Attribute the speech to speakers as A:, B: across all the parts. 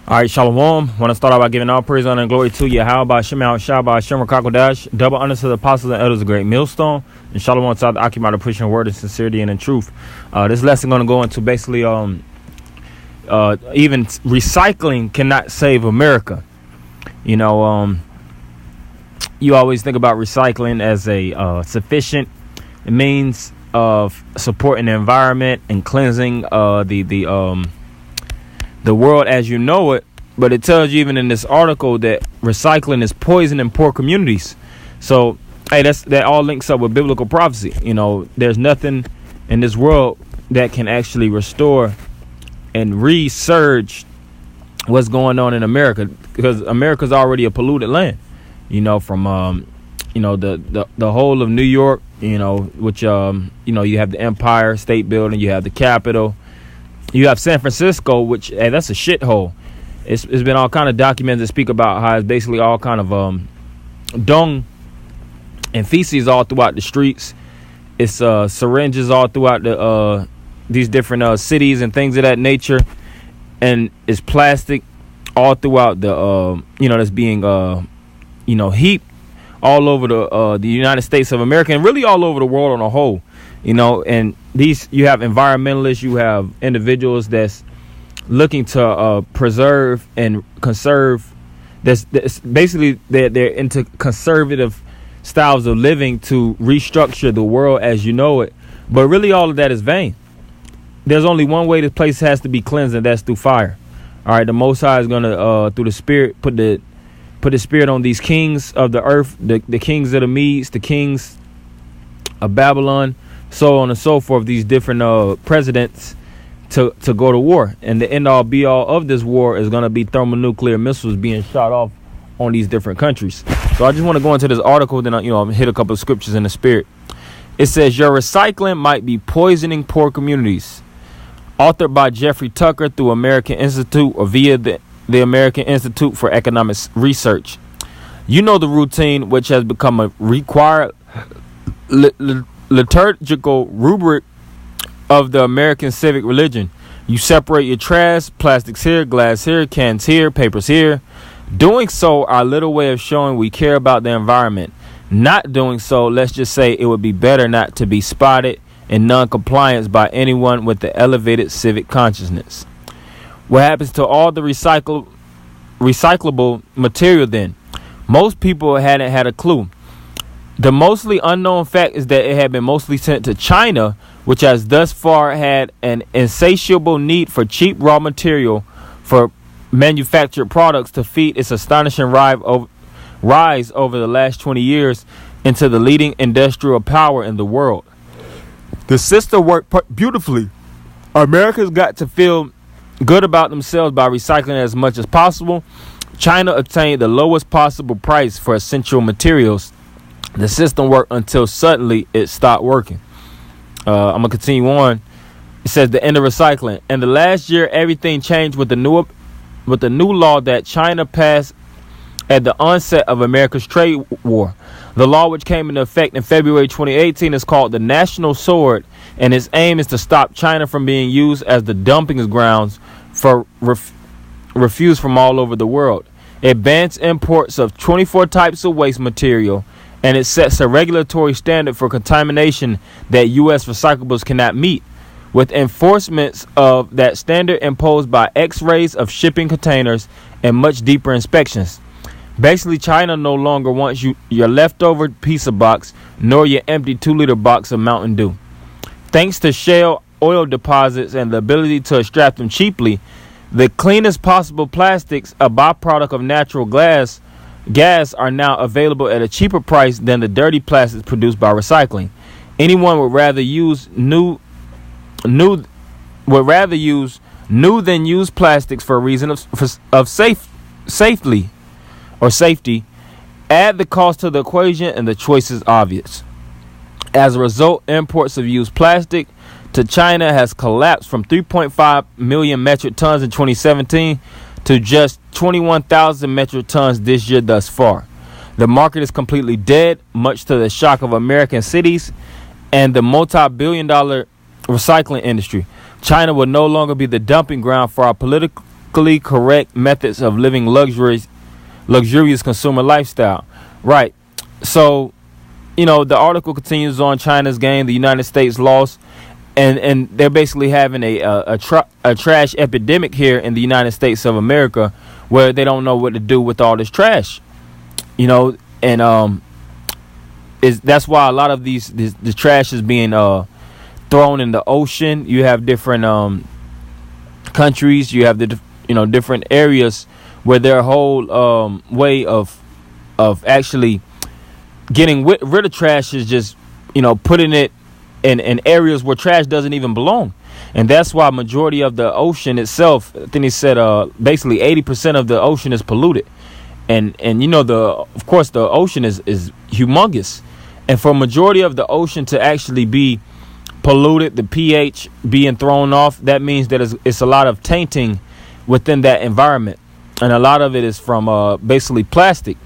A: All right, Shalom. Want to start out by giving all praise, honor, and glory to you. How about Shema, Shabbat, Shem, Kakodash, double honor to the apostles and elders of Great Millstone, and Shalom to the occupy the pushing word of sincerity and in truth. This lesson going to go into basically even recycling cannot save America. You know, you always think about recycling as a sufficient means of supporting the environment and cleansing the world as you know it, but it tells you even in this article that recycling is poison in poor communities. So, hey, that all links up with biblical prophecy. You know, there's nothing in this world that can actually restore and resurge what's going on in America, because America's already a polluted land. You know, from the whole of New York. You know, which you have the Empire State Building, you have the Capitol. You have San Francisco, which that's a shithole. It's been all kind of documents that speak about how it's basically all kind of dung and feces all throughout the streets. It's syringes all throughout these different cities and things of that nature, and it's plastic all throughout the that's being heaped all over the United States of America and really all over the world on a whole. You know, and you have environmentalists, you have individuals that's looking to preserve and conserve. That's basically they're into conservative styles of living to restructure the world as you know it. But really, all of that is vain. There's only one way this place has to be cleansed, and that's through fire. All right, the Most High is gonna through the Spirit put the Spirit on these kings of the earth, the kings of the Medes, the kings of Babylon, so on and so forth, these different presidents to go to war. And the end all be all of this war is going to be thermonuclear missiles being shot off on these different countries. So I just want to go into this article, then hit a couple of scriptures in the spirit. It says, your recycling might be poisoning poor communities. Authored by Jeffrey Tucker through American Institute or via the American Institute for Economic Research. You know the routine, which has become a required liturgical rubric of the American civic religion. You separate your trash, plastics here, glass here, cans here, papers here. Doing so, our little way of showing we care about the environment. Not doing so, let's just say it would be better not to be spotted in non-compliance by anyone with the elevated civic consciousness. What happens to all the recyclable material then? Most people hadn't had a clue. The mostly unknown fact is that it had been mostly sent to China, which has thus far had an insatiable need for cheap raw material for manufactured products to feed its astonishing rise over the last 20 years into the leading industrial power in the world. The system worked beautifully. America's got to feel good about themselves by recycling as much as possible. China obtained the lowest possible price for essential materials. The system worked until suddenly it stopped working. I'm gonna continue on. It says the end of recycling. And the last year, everything changed with the new law that China passed at the onset of America's trade war. The law, which came into effect in February 2018, is called the National Sword, and its aim is to stop China from being used as the dumping grounds for refuse from all over the world. It bans imports of 24 types of waste material, and it sets a regulatory standard for contamination that U.S. recyclables cannot meet, with enforcements of that standard imposed by X-rays of shipping containers and much deeper inspections. Basically, China no longer wants your leftover pizza box nor your empty 2-liter box of Mountain Dew. Thanks to shale oil deposits and the ability to extract them cheaply, the cleanest possible plastics, a byproduct of natural gas, are now available at a cheaper price than the dirty plastics produced by recycling. Anyone would rather use new than used plastics for a reason of safety. Add the cost to the equation and the choice is obvious. As a result, imports of used plastic to China has collapsed from 3.5 million metric tons in 2017 to just 21,000 metric tons this year thus far. The market is completely dead, much to the shock of American cities and the multi-billion-dollar recycling industry. China will no longer be the dumping ground for our politically correct methods of living luxurious consumer lifestyle. Right. So, the article continues on. China's game, the United States lost, and they're basically having a trash epidemic here in the United States of America, where they don't know what to do with all this trash. And that's why a lot of the trash is being thrown in the ocean. You have different countries. You have the different areas where their whole way of actually getting rid of trash is just putting it in areas where trash doesn't even belong. And that's why majority of the ocean itself, I think he said basically 80% of the ocean is polluted. And of course the ocean is humongous. And for majority of the ocean to actually be polluted, the pH being thrown off, that means that it's a lot of tainting within that environment. And a lot of it is from basically plastic.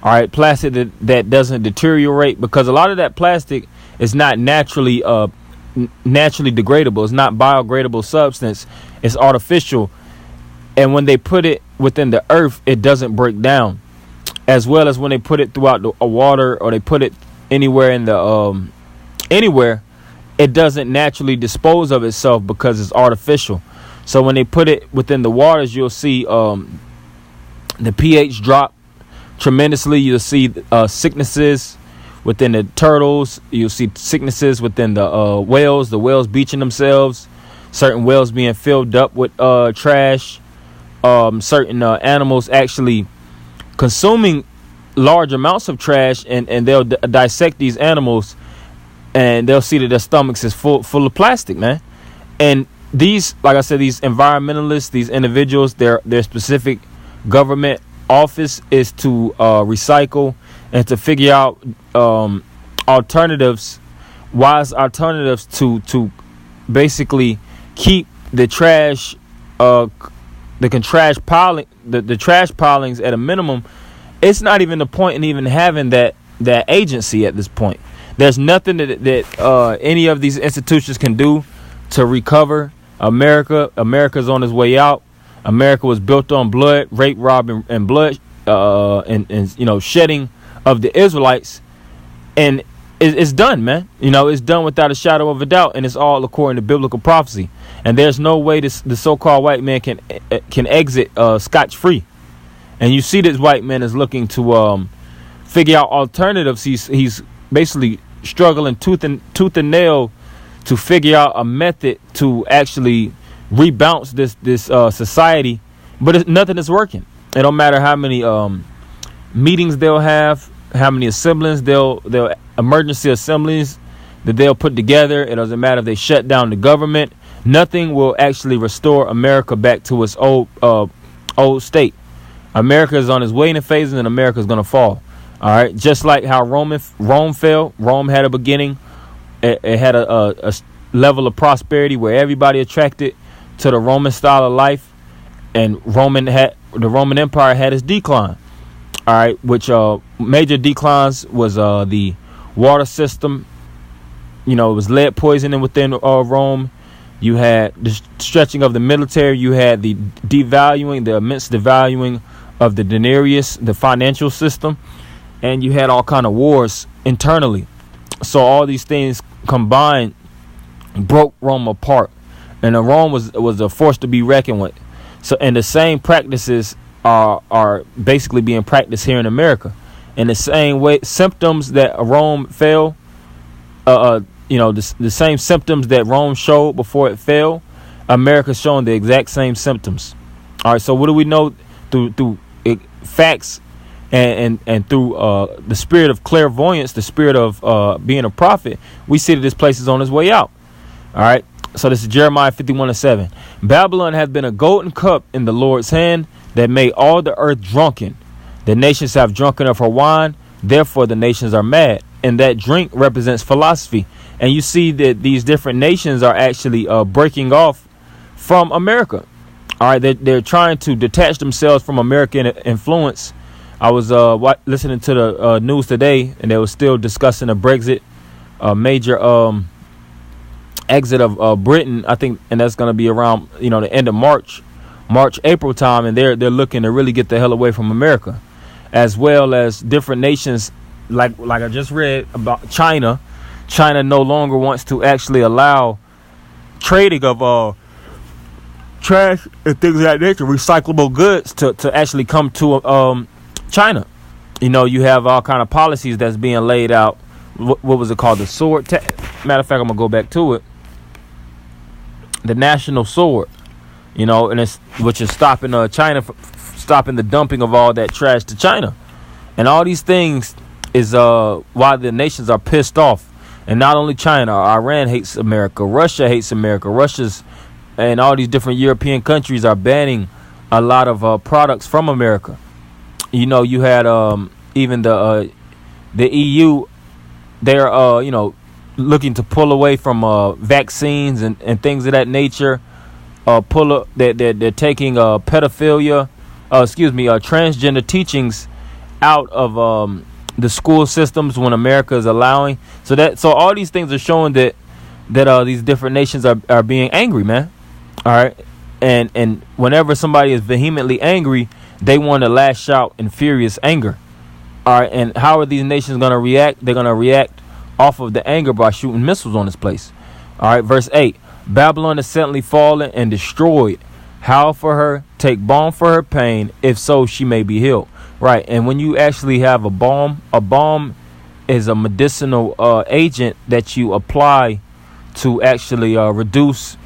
A: All right, plastic that doesn't deteriorate, because a lot of that plastic is not naturally degradable. It's not biodegradable substance. It's artificial. And when they put it within the earth, it doesn't break down. As well as when they put it throughout the water, or they put it anywhere in the anywhere, it doesn't naturally dispose of itself because it's artificial. So when they put it within the waters, you'll see the pH drop tremendously. You'll see sicknesses within the turtles. You'll see sicknesses within the whales beaching themselves, certain whales being filled up with trash, certain animals actually consuming large amounts of trash, and they'll dissect these animals, and they'll see that their stomachs is full of plastic, man. And these, like I said, these environmentalists, these individuals, their specific government office is to recycle and to figure out alternatives, wise alternatives to basically keep the trash the trash pilings at a minimum. It's not even the point in even having that agency at this point. There's nothing that any of these institutions can do to recover America. America's on its way out. America was built on blood, rape, rob, and blood, and shedding of the Israelites, and it's done, man. It's done without a shadow of a doubt, and it's all according to biblical prophecy. And there's no way the so-called white man can exit scotch-free. And you see this white man is looking to figure out alternatives. He's basically struggling tooth and nail to figure out a method to actually rebounce this society, but nothing is working. It don't matter how many meetings they'll have, how many assemblies they'll emergency assemblies that they'll put together. It doesn't matter if they shut down the government. Nothing will actually restore America back to its old state. America is on its waning phases, and America is going to fall. All right, just like how Rome fell. Rome had a beginning. It had a level of prosperity where everybody attracted to the Roman style of life, and the Roman Empire had its decline. All right, which major declines was the water system. It was lead poisoning within Rome. You had the stretching of the military. You had the immense devaluing of the denarius, the financial system, and you had all kind of wars internally. So all these things combined broke Rome apart, and Rome was a force to be reckoned with. So, and the same practices are basically being practiced here in America. In the same way, symptoms that Rome fell, the same symptoms that Rome showed before it fell, America's showing the exact same symptoms. All right, so what do we know through facts and through the spirit of clairvoyance, the spirit of being a prophet? We see that this place is on its way out. All right, so this is Jeremiah 51:7. Babylon has been a golden cup in the Lord's hand that made all the earth drunken. The nations have drunken of her wine, therefore the nations are mad. And that drink represents philosophy. And you see that these different nations are actually breaking off from America. All right, they're trying to detach themselves from American influence. I was listening to the news today, and they were still discussing a Brexit, major exit of Britain, I think, and that's going to be around the end of March, March, April time, and they're looking to really get the hell away from America, as well as different nations like I just read about China. China no longer wants to actually allow trading of trash and things of that nature, recyclable goods, to actually come to China. You know, you have all kind of policies that's being laid out. What was it called? The sword. Matter of fact, I'm gonna go back to it. The national sword. You know, and it's which is stopping China stopping the dumping of all that trash to China, and all these things is why the nations are pissed off. And not only China, Iran hates America, Russia hates America. Russia's and all these different European countries are banning a lot of products from America. You know, you had even the EU. They're looking to pull away from vaccines and things of that nature. They're taking pedophilia, transgender teachings out of the school systems when America is allowing. So all these things are showing that these different nations are being angry, man. All right, and whenever somebody is vehemently angry, they want to lash out in furious anger. All right, and how are these nations going to react? They're going to react off of the anger by shooting missiles on this place. All right, verse 8. Babylon is suddenly fallen and destroyed. Howl for her, take balm for her pain, if so she may be healed. Right, and when you actually have a balm is a medicinal agent that you apply to actually reduce